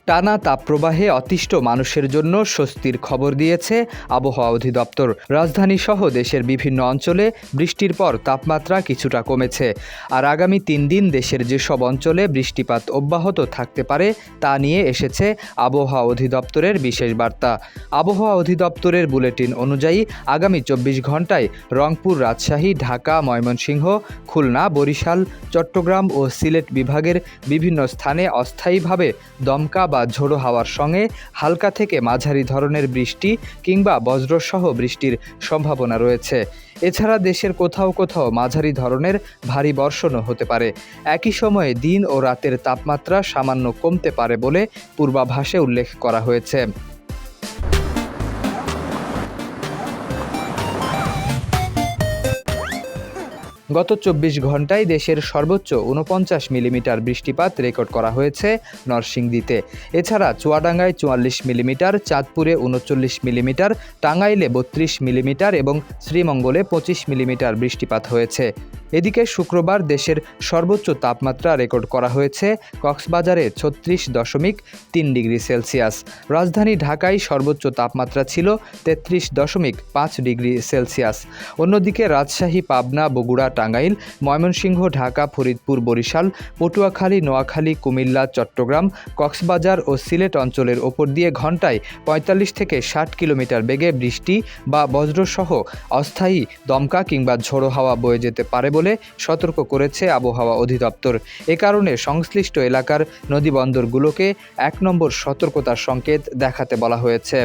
টানা তাপপ্রবাহে অতিষ্ঠ মানুষের জন্য স্বস্তির খবর দিয়েছে আবহাওয়া অধিদপ্তর। রাজধানীসহ দেশের বিভিন্ন অঞ্চলে বৃষ্টির পর তাপমাত্রা কিছুটা কমেছে। আর আগামী 3 দিন দেশের যেসব অঞ্চলে বৃষ্টিপাত অব্যাহত থাকতে পারে তা নিয়ে এসেছে আবহাওয়া অধিদপ্তরের বিশেষ বার্তা। আবহাওয়া অধিদপ্তরের বুলেটিন অনুযায়ী আগামী 24 ঘন্টায় রংপুর, রাজশাহী, ঢাকা, ময়মনসিংহ, খুলনা, বরিশাল, চট্টগ্রাম ও সিলেট বিভাগের বিভিন্ন স্থানে অস্থায়ীভাবে দমকা বা ঝোড়ো হাওয়ার সঙ্গে হালকা থেকে মাঝারি ধরনের বৃষ্টি কিংবা বজ্রসহ বৃষ্টির সম্ভাবনা রয়েছে। এছাড়া দেশের কোথাও কোথাও মাঝারি ধরনের ভারী বর্ষণও হতে পারে। একই সময়ে দিন ও রাতের তাপমাত্রা সামান্য কমতে পারে বলে পূর্বাভাসে উল্লেখ করা হয়েছে। গত 24 ঘন্টায় দেশের সর্বোচ্চ 49 মিলিমিটার বৃষ্টিপাত রেকর্ড করা হয়েছে নরসিংদীতে। এছাড়া চুয়াডাঙ্গায় 44 মিলিমিটার, চাঁদপুরে 39 মিলিমিটার, টাঙ্গাইলে 32 মিলিমিটার এবং শ্রীমঙ্গলে 25 মিলিমিটার বৃষ্টিপাত হয়েছে। এদিকে শুক্রবার দেশের সর্বোচ্চ তাপমাত্রা রেকর্ড করা হয়েছে কক্সবাজারে 36.3 ডিগ্রি সেলসিয়াস। রাজধানী ঢাকায় সর্বোচ্চ তাপমাত্রা ছিল 33.5 ডিগ্রি সেলসিয়াস। অন্যদিকে রাজশাহী, পাবনা, বগুড়া, টাঙ্গাইল, ময়মনসিংহ, ঢাকা, ফরিদপুর, বরিশাল, পটুয়াখালী, নোয়াখালী, কুমিল্লা, চট্টগ্রাম, কক্সবাজার ও সিলেট অঞ্চলের ওপর দিয়ে ঘন্টায় 45 থেকে 60 কিলোমিটার বেগে বৃষ্টি বা বজ্রসহ অস্থায়ী দমকা কিংবা ঝোড়ো হাওয়া বয়ে যেতে পারে বলে সতর্ক করেছে আবহাওয়া অধিদপ্তর। এ কারণে সংশ্লিষ্ট এলাকার নদীবন্দরগুলোকে 1 নম্বর সতর্কতার সংকেত দেখাতে বলা হয়েছে।